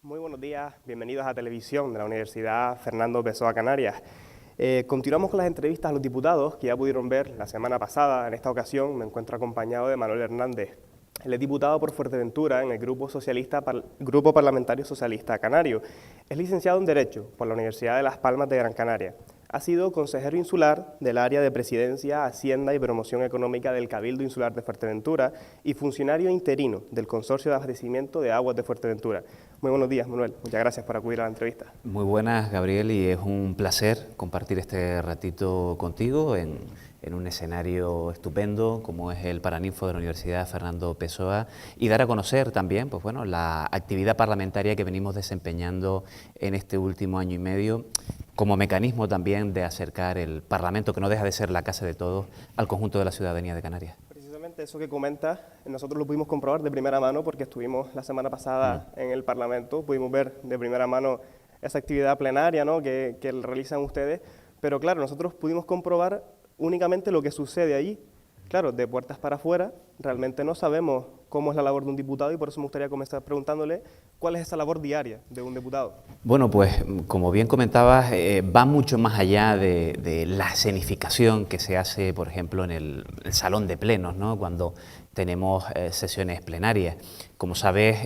Muy buenos días, bienvenidos a Televisión de la Universidad Fernando Pessoa Canarias. Continuamos con las entrevistas a los diputados que ya pudieron ver la semana pasada. En esta ocasión me encuentro acompañado de Manuel Hernández. Él es diputado por Fuerteventura en el Grupo Parlamentario Socialista Canario. Es licenciado en Derecho por la Universidad de Las Palmas de Gran Canaria. Ha sido consejero insular del área de Presidencia, Hacienda y Promoción Económica del Cabildo Insular de Fuerteventura y funcionario interino del Consorcio de Abastecimiento de Aguas de Fuerteventura. Muy buenos días, Manuel. Muchas gracias por acudir a la entrevista. Muy buenas, Gabriel, y es un placer compartir este ratito contigo en un escenario estupendo como es el Paraninfo de la Universidad Fernando Pessoa y dar a conocer también pues bueno, la actividad parlamentaria que venimos desempeñando en este último año y medio como mecanismo también de acercar el Parlamento, que no deja de ser la casa de todos, al conjunto de la ciudadanía de Canarias. Precisamente eso que comentas, nosotros lo pudimos comprobar de primera mano porque estuvimos la semana pasada en el Parlamento, pudimos ver de primera mano esa actividad plenaria, ¿no?, que realizan ustedes, pero claro, nosotros pudimos comprobar únicamente lo que sucede allí. Claro, de puertas para afuera, realmente no sabemos cómo es la labor de un diputado y por eso me gustaría comenzar preguntándole cuál es esa labor diaria de un diputado. Bueno, pues como bien comentabas, va mucho más allá de la escenificación que se hace, por ejemplo, en el salón de plenos, ¿no?, cuando tenemos sesiones plenarias. Como sabes,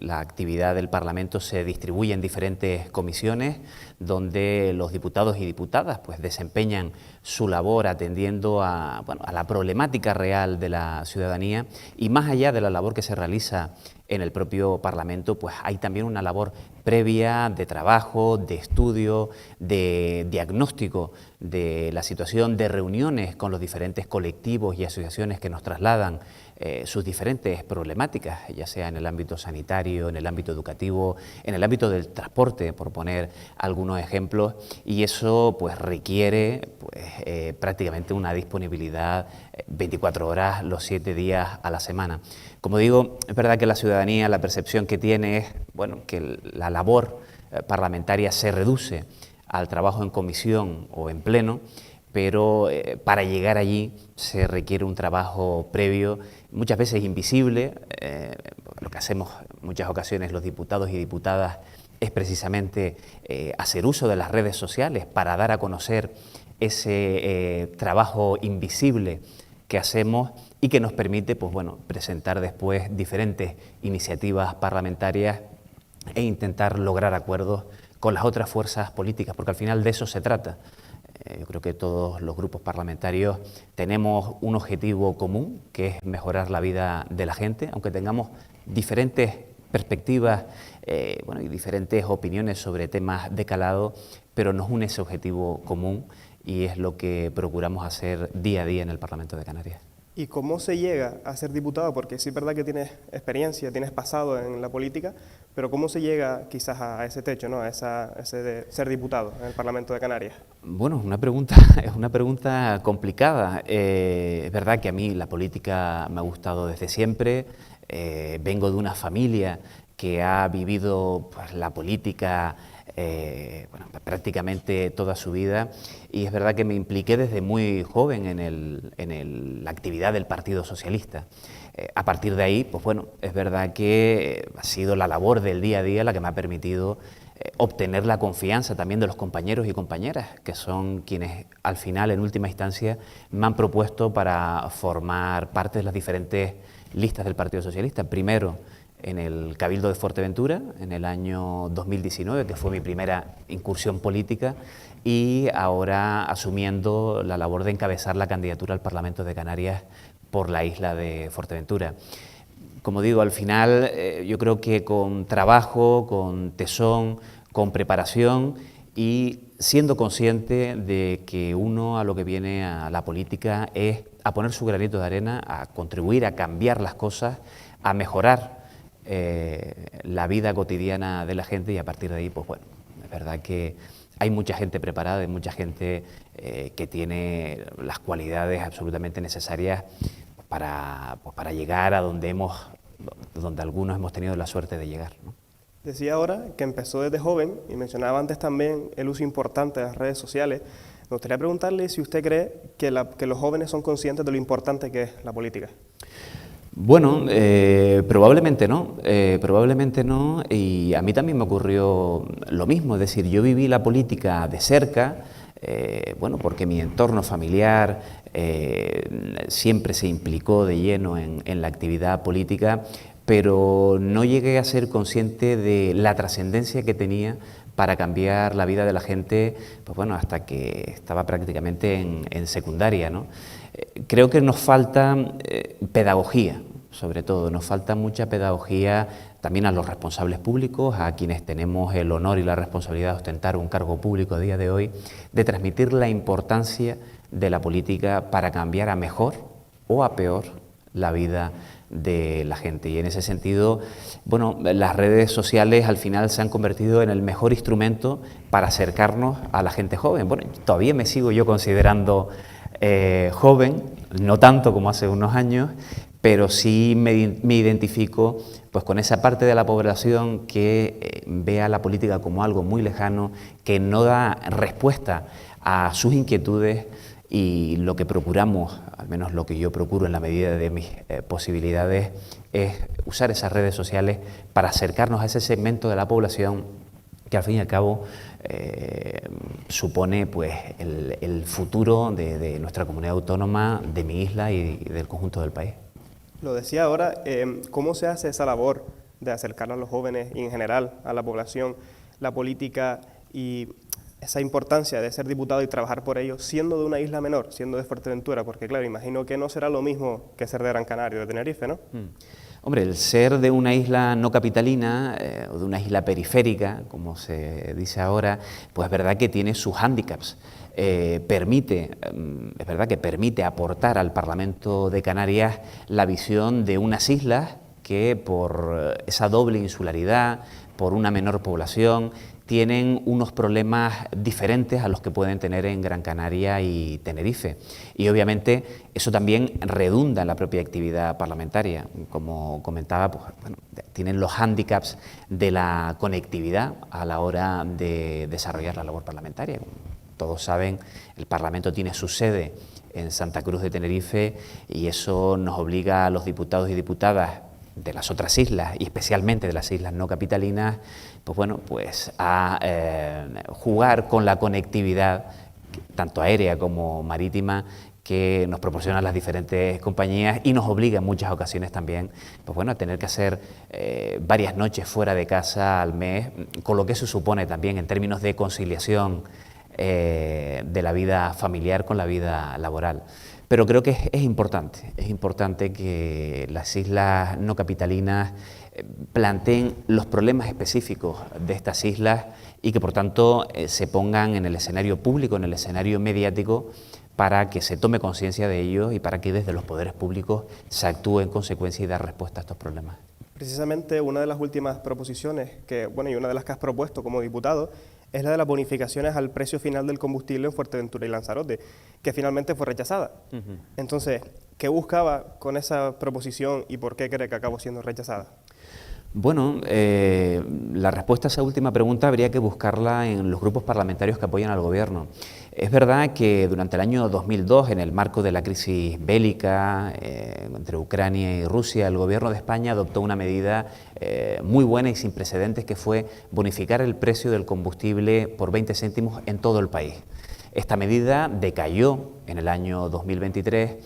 la actividad del Parlamento se distribuye en diferentes comisiones donde los diputados y diputadas pues, desempeñan su labor atendiendo a la problemática real de la ciudadanía y más allá de la labor que se realiza en el propio Parlamento, pues hay también una labor previa de trabajo, de estudio, de diagnóstico de la situación, de reuniones con los diferentes colectivos y asociaciones que nos trasladan sus diferentes problemáticas, ya sea en el ámbito sanitario, en el ámbito educativo, en el ámbito del transporte, por poner algunos ejemplos, y eso pues requiere prácticamente una disponibilidad 24 horas los 7 días a la semana. Como digo, es verdad que la ciudadanía, la percepción que tiene es que la labor parlamentaria se reduce al trabajo en comisión o en pleno, pero para llegar allí se requiere un trabajo previo, muchas veces invisible. Lo que hacemos en muchas ocasiones los diputados y diputadas es precisamente hacer uso de las redes sociales para dar a conocer ese trabajo invisible que hacemos y que nos permite pues, presentar después diferentes iniciativas parlamentarias e intentar lograr acuerdos con las otras fuerzas políticas, porque al final de eso se trata. Yo creo que todos los grupos parlamentarios tenemos un objetivo común, que es mejorar la vida de la gente, aunque tengamos diferentes perspectivas y diferentes opiniones sobre temas de calado, pero nos une ese objetivo común y es lo que procuramos hacer día a día en el Parlamento de Canarias. ¿Y cómo se llega a ser diputado? Porque sí es verdad que tienes experiencia, tienes pasado en la política, pero ¿cómo se llega quizás a ese techo, ¿no?, a ese de ser diputado en el Parlamento de Canarias? Bueno, es una pregunta complicada. Es verdad que a mí la política me ha gustado desde siempre. Vengo de una familia que ha vivido pues, la política prácticamente toda su vida y es verdad que me impliqué desde muy joven en la actividad del Partido Socialista. A partir de ahí, pues bueno, es verdad que ha sido la labor del día a día la que me ha permitido obtener la confianza también de los compañeros y compañeras, que son quienes al final, en última instancia, me han propuesto para formar parte de las diferentes listas del Partido Socialista. Primero, en el Cabildo de Fuerteventura, en el año 2019, que fue mi primera incursión política, y ahora asumiendo la labor de encabezar la candidatura al Parlamento de Canarias por la isla de Fuerteventura. Como digo, al final yo creo que con trabajo, con tesón, con preparación y siendo consciente de que uno a lo que viene a la política es a poner su granito de arena, a contribuir a cambiar las cosas, a mejorar la vida cotidiana de la gente y a partir de ahí, pues bueno, es verdad que hay mucha gente preparada, hay mucha gente que tiene las cualidades absolutamente necesarias para llegar a donde algunos hemos tenido la suerte de llegar, ¿no? Decía ahora que empezó desde joven y mencionaba antes también el uso importante de las redes sociales. Me gustaría preguntarle si usted cree que los jóvenes son conscientes de lo importante que es la política. Bueno, probablemente no, y a mí también me ocurrió lo mismo, es decir, yo viví la política de cerca, bueno, porque mi entorno familiar siempre se implicó de lleno en la actividad política, pero no llegué a ser consciente de la trascendencia que tenía para cambiar la vida de la gente, pues bueno, hasta que estaba prácticamente en secundaria, ¿no? Creo que nos falta pedagogía, sobre todo, nos falta mucha pedagogía también a los responsables públicos, a quienes tenemos el honor y la responsabilidad de ostentar un cargo público a día de hoy, de transmitir la importancia de la política para cambiar a mejor o a peor la vida de la gente. Y en ese sentido, bueno, las redes sociales al final se han convertido en el mejor instrumento para acercarnos a la gente joven. Bueno, todavía me sigo yo considerando joven, no tanto como hace unos años, pero sí me identifico pues con esa parte de la población que ve a la política como algo muy lejano, que no da respuesta a sus inquietudes, y lo que procuramos, al menos lo que yo procuro en la medida de mis posibilidades, es usar esas redes sociales para acercarnos a ese segmento de la población que al fin y al cabo supone pues el futuro de nuestra comunidad autónoma, de mi isla y del conjunto del país. Lo decía ahora, ¿cómo se hace esa labor de acercar a los jóvenes y en general a la población, la política y esa importancia de ser diputado y trabajar por ello, siendo de una isla menor, siendo de Fuerteventura? Porque claro, imagino que no será lo mismo que ser de Gran Canaria o de Tenerife, ¿no? Hombre, el ser de una isla no capitalina o de una isla periférica, como se dice ahora, pues es verdad que tiene sus hándicaps. Es verdad que permite aportar al Parlamento de Canarias la visión de unas islas que por esa doble insularidad, por una menor población, tienen unos problemas diferentes a los que pueden tener en Gran Canaria y Tenerife. Y obviamente eso también redunda en la propia actividad parlamentaria. Como comentaba, pues, bueno, tienen los hándicaps de la conectividad a la hora de desarrollar la labor parlamentaria. Como todos saben, el Parlamento tiene su sede en Santa Cruz de Tenerife y eso nos obliga a los diputados y diputadas de las otras islas y especialmente de las islas no capitalinas, pues bueno, pues a jugar con la conectividad tanto aérea como marítima que nos proporcionan las diferentes compañías y nos obliga en muchas ocasiones también, pues bueno, a tener que hacer varias noches fuera de casa al mes, con lo que eso supone también en términos de conciliación de la vida familiar con la vida laboral. Pero creo que es importante que las islas no capitalinas planteen los problemas específicos de estas islas y que por tanto se pongan en el escenario público, en el escenario mediático, para que se tome conciencia de ellos y para que desde los poderes públicos se actúe en consecuencia y dar respuesta a estos problemas. Precisamente una de las últimas proposiciones y una de las que has propuesto como diputado es la de las bonificaciones al precio final del combustible en Fuerteventura y Lanzarote, que finalmente fue rechazada. Entonces, ¿qué buscaba con esa proposición y por qué cree que acabó siendo rechazada? Bueno, la respuesta a esa última pregunta habría que buscarla en los grupos parlamentarios que apoyan al Gobierno. Es verdad que durante el año 2002, en el marco de la crisis bélica entre Ucrania y Rusia, el Gobierno de España adoptó una medida muy buena y sin precedentes, que fue bonificar el precio del combustible por 20 céntimos en todo el país. Esta medida decayó en el año 2023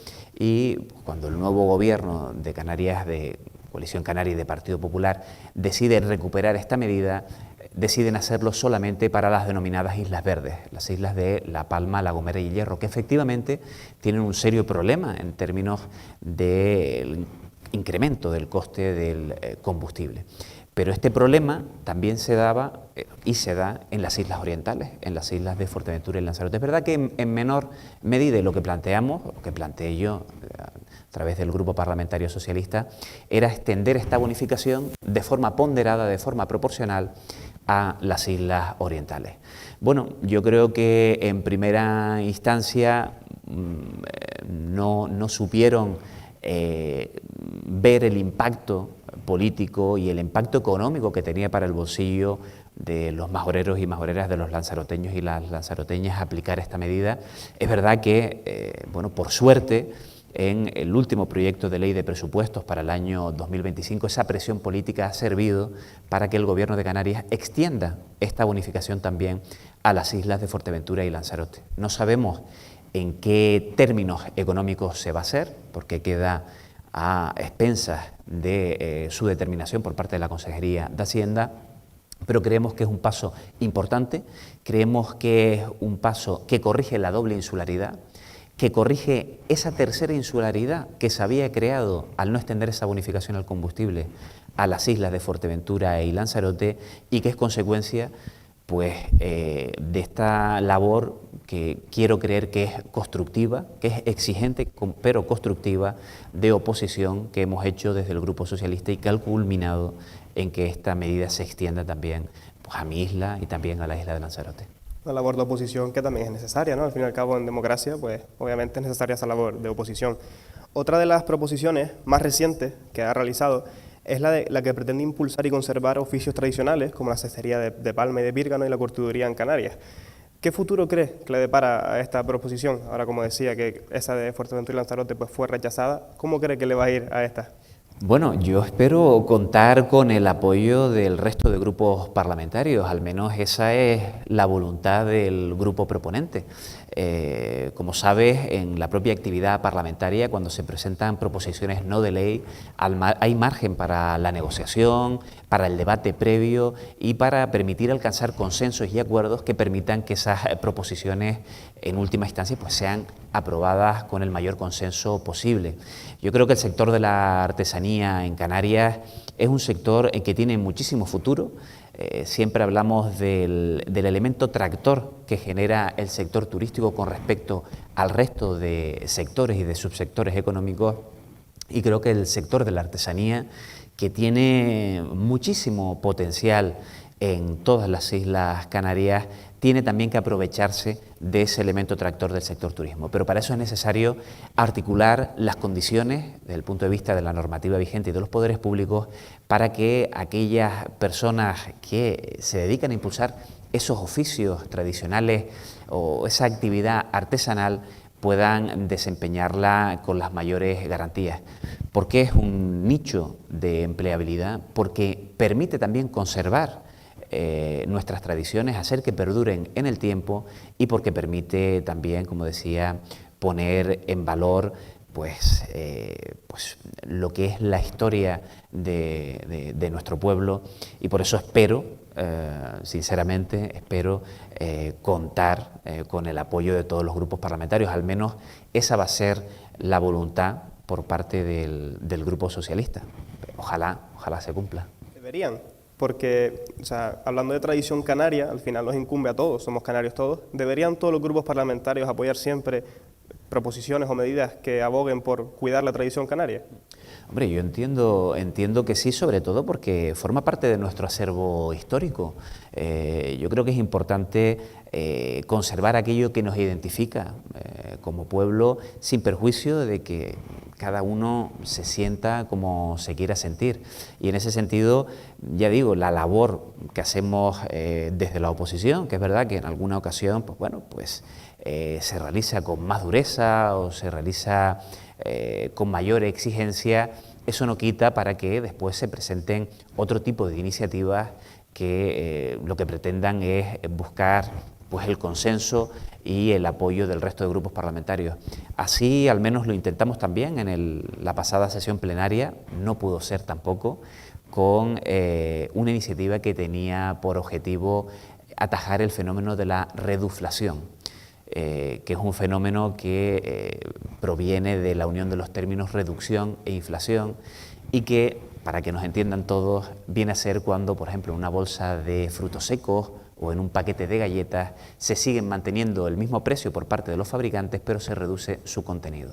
y cuando el nuevo Gobierno de Canarias, de Coalición Canaria y de Partido Popular, decide recuperar esta medida, deciden hacerlo solamente para las denominadas Islas Verdes, las islas de La Palma, La Gomera y Hierro, que efectivamente tienen un serio problema en términos del incremento del coste del combustible. Pero este problema también se daba y se da en las islas orientales, en las islas de Fuerteventura y Lanzarote. Es verdad que en menor medida, y lo que planteamos, lo que planteé yo a través del Grupo Parlamentario Socialista, era extender esta bonificación de forma ponderada, de forma proporcional, a las islas orientales. Bueno, yo creo que en primera instancia no supieron ver el impacto político y el impacto económico que tenía para el bolsillo de los majoreros y majoreras, de los lanzaroteños y las lanzaroteñas, aplicar esta medida. Es verdad que, bueno, por suerte, en el último proyecto de ley de presupuestos para el año 2025, esa presión política ha servido para que el Gobierno de Canarias extienda esta bonificación también a las islas de Fuerteventura y Lanzarote. No sabemos en qué términos económicos se va a hacer, porque queda a expensas de su determinación por parte de la Consejería de Hacienda, pero creemos que es un paso importante, creemos que es un paso que corrige la doble insularidad, que corrige esa tercera insularidad que se había creado al no extender esa bonificación al combustible a las islas de Fuerteventura y Lanzarote, y que es consecuencia pues, de esta labor que quiero creer que es constructiva, que es exigente pero constructiva, de oposición que hemos hecho desde el Grupo Socialista y que ha culminado en que esta medida se extienda también pues, a mi isla y también a la isla de Lanzarote. Una labor de oposición que también es necesaria, ¿no? Al fin y al cabo, en democracia, pues obviamente es necesaria esa labor de oposición. Otra de las proposiciones más recientes que ha realizado es la que pretende impulsar y conservar oficios tradicionales como la cestería de palma y de pírgano y la curtiduría en Canarias. ¿Qué futuro crees que le depara a esta proposición? Ahora, como decía, que esa de Fuerteventura y Lanzarote pues, fue rechazada, ¿cómo cree que le va a ir a esta? Bueno, yo espero contar con el apoyo del resto de grupos parlamentarios, al menos esa es la voluntad del grupo proponente. Como sabes, en la propia actividad parlamentaria, cuando se presentan proposiciones no de ley, hay margen para la negociación, para el debate previo y para permitir alcanzar consensos y acuerdos que permitan que esas proposiciones, en última instancia, pues sean aprobadas con el mayor consenso posible. Yo creo que el sector de la artesanía en Canarias es un sector en que tiene muchísimo futuro. Siempre hablamos del elemento tractor que genera el sector turístico con respecto al resto de sectores y de subsectores económicos, y creo que el sector de la artesanía, que tiene muchísimo potencial en todas las islas canarias, tiene también que aprovecharse de ese elemento tractor del sector turismo. Pero para eso es necesario articular las condiciones desde el punto de vista de la normativa vigente y de los poderes públicos para que aquellas personas que se dedican a impulsar esos oficios tradicionales o esa actividad artesanal puedan desempeñarla con las mayores garantías. Porque es un nicho de empleabilidad, porque permite también conservar nuestras tradiciones, hacer que perduren en el tiempo, y porque permite también, como decía, poner en valor pues lo que es la historia de nuestro pueblo, y por eso espero, sinceramente, espero contar con el apoyo de todos los grupos parlamentarios. Al menos esa va a ser la voluntad por parte del Grupo Socialista. Ojalá se cumpla. Deberían. Porque, o sea, hablando de tradición canaria, al final nos incumbe a todos, somos canarios todos. ¿Deberían todos los grupos parlamentarios apoyar siempre proposiciones o medidas que aboguen por cuidar la tradición canaria? Hombre, yo entiendo que sí, sobre todo porque forma parte de nuestro acervo histórico. Yo creo que es importante conservar aquello que nos identifica como pueblo, sin perjuicio de que cada uno se sienta como se quiera sentir. Y en ese sentido, ya digo, la labor que hacemos desde la oposición, que es verdad que en alguna ocasión, pues bueno, pues se realiza con más dureza o se realiza con mayor exigencia, eso no quita para que después se presenten otro tipo de iniciativas que lo que pretendan es buscar pues el consenso y el apoyo del resto de grupos parlamentarios. Así al menos lo intentamos también en la pasada sesión plenaria, no pudo ser tampoco, con una iniciativa que tenía por objetivo atajar el fenómeno de la reduflación, que es un fenómeno que proviene de la unión de los términos reducción e inflación, y que, para que nos entiendan todos, viene a ser cuando, por ejemplo, en una bolsa de frutos secos o en un paquete de galletas se siguen manteniendo el mismo precio por parte de los fabricantes, pero se reduce su contenido.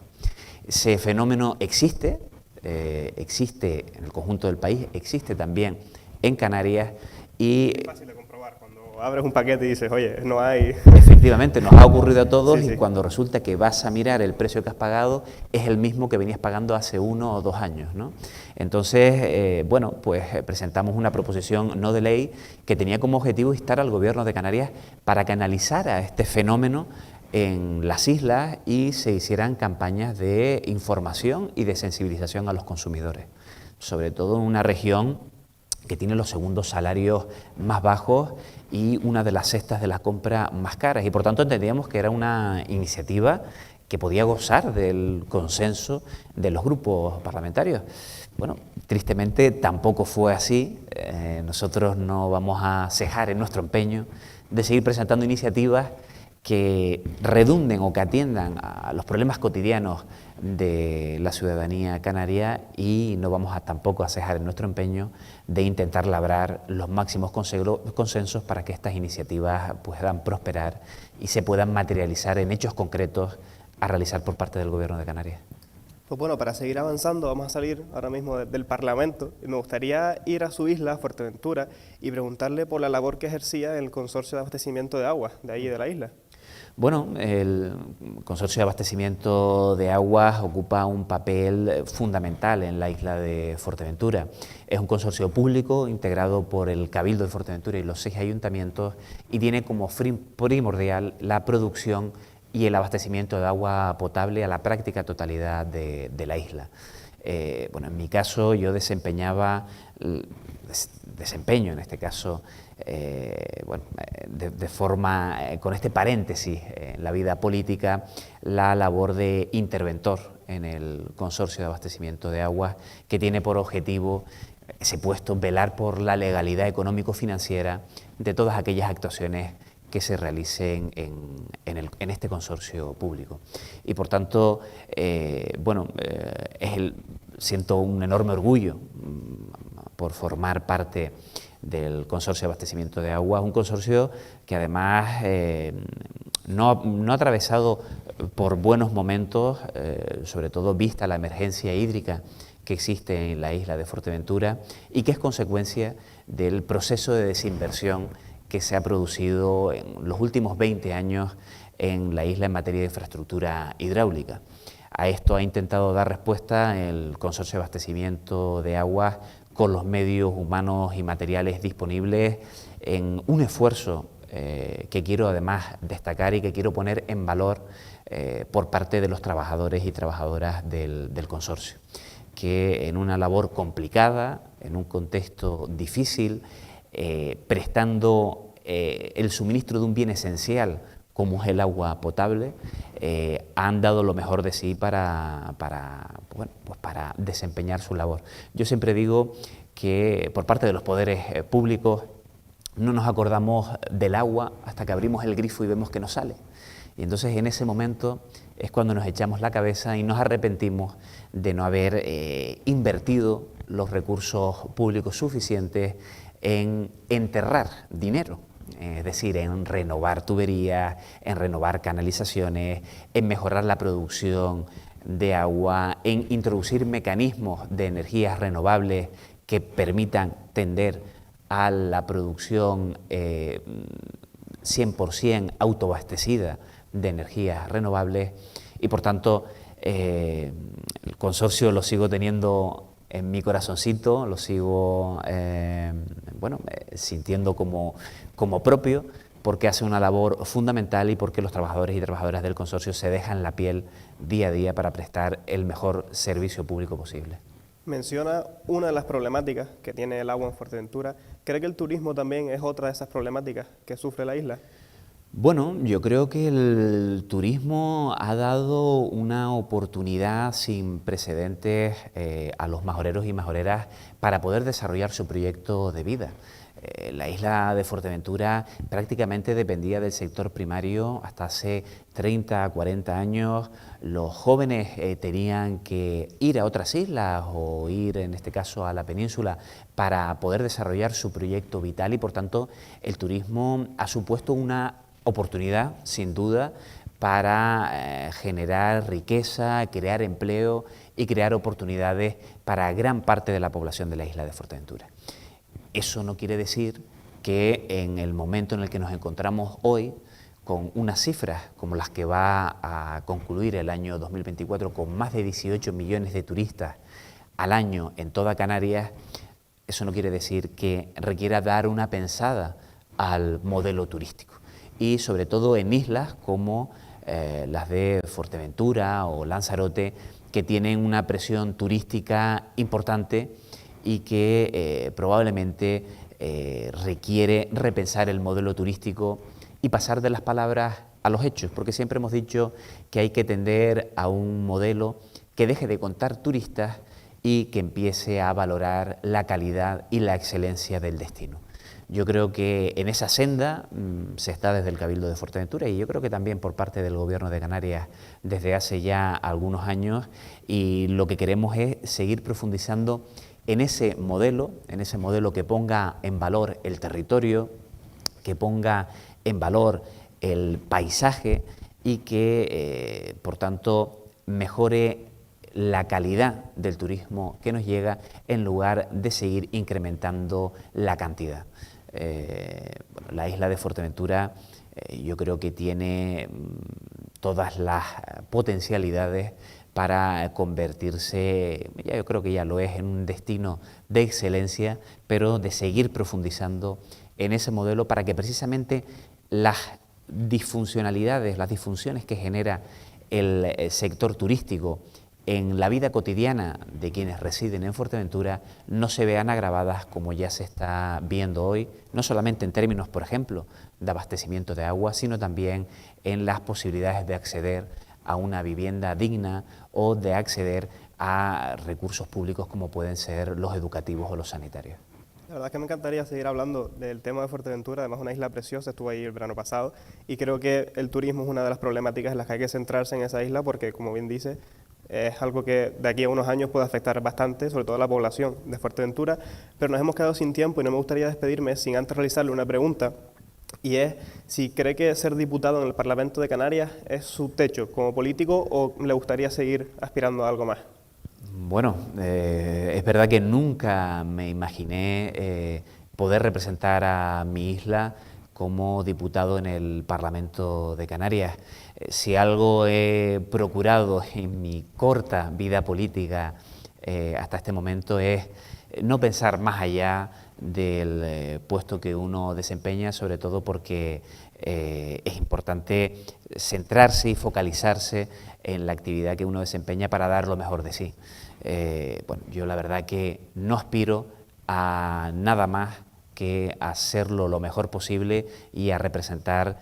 Ese fenómeno existe en el conjunto del país, existe también en Canarias, y es fácil de comprobar, cuando abres un paquete y dices, oye, no hay... Efectivamente, nos ha ocurrido a todos, sí. Y cuando resulta que vas a mirar el precio que has pagado, es el mismo que venías pagando hace 1 o 2 años, ¿no? Entonces, bueno, pues presentamos una proposición no de ley que tenía como objetivo instar al Gobierno de Canarias para que analizara este fenómeno en las islas y se hicieran campañas de información y de sensibilización a los consumidores, sobre todo en una región que tiene los segundos salarios más bajos y una de las cestas de la compra más caras, y por tanto entendíamos que era una iniciativa que podía gozar del consenso de los grupos parlamentarios. Bueno, tristemente tampoco fue así. Nosotros no vamos a cejar en nuestro empeño de seguir presentando iniciativas que redunden o que atiendan a los problemas cotidianos de la ciudadanía canaria, y no vamos tampoco a cejar en nuestro empeño de intentar labrar los máximos consensos para que estas iniciativas puedan prosperar y se puedan materializar en hechos concretos a realizar por parte del Gobierno de Canarias. Pues bueno, para seguir avanzando, vamos a salir ahora mismo del Parlamento. Me gustaría ir a su isla, Fuerteventura, y preguntarle por la labor que ejercía en el Consorcio de Abastecimiento de Agua de allí de la isla. Bueno, el Consorcio de Abastecimiento de Aguas ocupa un papel fundamental en la isla de Fuerteventura. Es un consorcio público integrado por el Cabildo de Fuerteventura y los 6 ayuntamientos, y tiene como fin primordial la producción y el abastecimiento de agua potable a la práctica totalidad de la isla. Bueno, en mi caso yo desempeño en este caso, de forma, con este paréntesis en la vida política, la labor de interventor en el Consorcio de Abastecimiento de Aguas, que tiene por objetivo ese puesto velar por la legalidad económico-financiera de todas aquellas actuaciones que se realicen en este consorcio público. Y por tanto, siento un enorme orgullo por formar parte del Consorcio de Abastecimiento de Aguas, un consorcio que además no ha atravesado por buenos momentos, sobre todo vista la emergencia hídrica que existe en la isla de Fuerteventura, y que es consecuencia del proceso de desinversión que se ha producido en los últimos 20 años en la isla en materia de infraestructura hidráulica. A esto ha intentado dar respuesta el Consorcio de Abastecimiento de Aguas con los medios humanos y materiales disponibles, en un esfuerzo que quiero además destacar y que quiero poner en valor por parte de los trabajadores y trabajadoras del consorcio, que en una labor complicada, en un contexto difícil, prestando el suministro de un bien esencial como es el agua potable, han dado lo mejor de sí para desempeñar su labor. Yo siempre digo que por parte de los poderes públicos no nos acordamos del agua hasta que abrimos el grifo y vemos que no sale. Y entonces en ese momento es cuando nos echamos la cabeza y nos arrepentimos de no haber invertido los recursos públicos suficientes en enterrar dinero, es decir, en renovar tuberías, en renovar canalizaciones, en mejorar la producción de agua, en introducir mecanismos de energías renovables que permitan tender a la producción 100% autoabastecida de energías renovables. Y por tanto el consorcio lo sigo teniendo en mi corazoncito, lo sigo sintiendo como propio, porque hace una labor fundamental y porque los trabajadores y trabajadoras del consorcio se dejan la piel día a día para prestar el mejor servicio público posible. Menciona una de las problemáticas que tiene el agua en Fuerteventura. ¿Cree que el turismo también es otra de esas problemáticas que sufre la isla? Bueno, yo creo que el turismo ha dado una oportunidad sin precedentes a los majoreros y majoreras para poder desarrollar su proyecto de vida. La isla de Fuerteventura prácticamente dependía del sector primario hasta hace 30, 40 años. Los jóvenes tenían que ir a otras islas o ir, en este caso, a la península para poder desarrollar su proyecto vital, y por tanto el turismo ha supuesto una oportunidad, sin duda, para generar riqueza, crear empleo y crear oportunidades para gran parte de la población de la isla de Fuerteventura. Eso no quiere decir que en el momento en el que nos encontramos hoy, con unas cifras como las que va a concluir el año 2024, con más de 18 millones de turistas al año en toda Canarias, eso no quiere decir que requiera dar una pensada al modelo turístico. Y sobre todo en islas como las de Fuerteventura o Lanzarote, que tienen una presión turística importante y que probablemente requiere repensar el modelo turístico y pasar de las palabras a los hechos, porque siempre hemos dicho que hay que tender a un modelo que deje de contar turistas y que empiece a valorar la calidad y la excelencia del destino. Yo creo que en esa senda se está desde el Cabildo de Fuerteventura y yo creo que también por parte del Gobierno de Canarias desde hace ya algunos años, y lo que queremos es seguir profundizando en ese modelo que ponga en valor el territorio, que ponga en valor el paisaje y que, por tanto, mejore la calidad del turismo que nos llega en lugar de seguir incrementando la cantidad. Bueno, la isla de Fuerteventura yo creo que tiene todas las potencialidades para convertirse, yo creo que ya lo es, en un destino de excelencia, pero de seguir profundizando en ese modelo para que precisamente las disfuncionalidades, las disfunciones que genera el sector turístico en la vida cotidiana de quienes residen en Fuerteventura no se vean agravadas como ya se está viendo hoy, no solamente en términos, por ejemplo, de abastecimiento de agua, sino también en las posibilidades de acceder a una vivienda digna o de acceder a recursos públicos como pueden ser los educativos o los sanitarios. La verdad es que me encantaría seguir hablando del tema de Fuerteventura, además una isla preciosa, estuve ahí el verano pasado y creo que el turismo es una de las problemáticas en las que hay que centrarse en esa isla porque, como bien dice, es algo que de aquí a unos años puede afectar bastante, sobre todo a la población de Fuerteventura, pero nos hemos quedado sin tiempo y no me gustaría despedirme sin antes realizarle una pregunta, y es si cree que ser diputado en el Parlamento de Canarias es su techo como político o le gustaría seguir aspirando a algo más. Bueno, es verdad que nunca me imaginé poder representar a mi isla como diputado en el Parlamento de Canarias. Si algo he procurado en mi corta vida política hasta este momento es no pensar más allá del puesto que uno desempeña, sobre todo porque es importante centrarse y focalizarse en la actividad que uno desempeña para dar lo mejor de sí. Bueno, yo la verdad que no aspiro a nada más que hacerlo lo mejor posible y a representar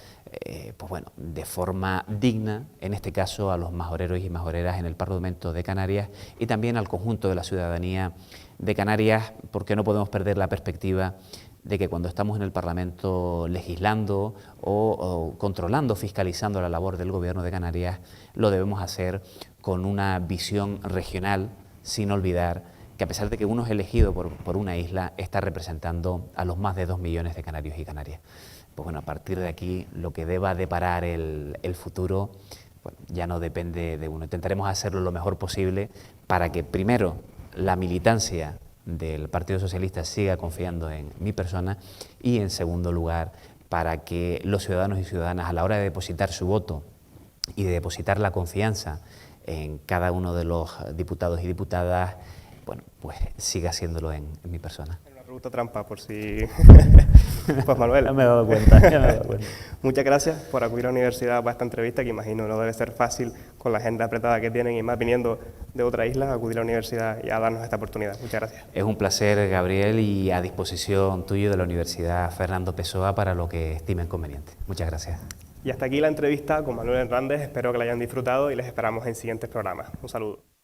pues bueno, de forma digna, en este caso a los majoreros y majoreras en el Parlamento de Canarias y también al conjunto de la ciudadanía de Canarias, porque no podemos perder la perspectiva de que cuando estamos en el Parlamento legislando o controlando, fiscalizando la labor del Gobierno de Canarias, lo debemos hacer con una visión regional, sin olvidar que a pesar de que uno es elegido por una isla, está representando a los más de 2 millones de canarios y canarias. Pues bueno, a partir de aquí, lo que deba deparar el futuro, bueno, ya no depende de uno. Intentaremos hacerlo lo mejor posible para que, primero, la militancia del Partido Socialista siga confiando en mi persona y, en segundo lugar, para que los ciudadanos y ciudadanas, a la hora de depositar su voto y de depositar la confianza en cada uno de los diputados y diputadas, bueno, pues siga haciéndolo en mi persona. Una pregunta trampa, por si... Pues Manuel, Ya me he dado cuenta, muchas gracias por acudir a la universidad para esta entrevista, que imagino no debe ser fácil con la agenda apretada que tienen y más viniendo de otra isla, acudir a la universidad y a darnos esta oportunidad. Muchas gracias. Es un placer, Gabriel, y a disposición tuyo de la Universidad Fernando Pessoa para lo que estimen conveniente. Muchas gracias. Y hasta aquí la entrevista con Manuel Hernández, espero que la hayan disfrutado y les esperamos en siguientes programas. Un saludo.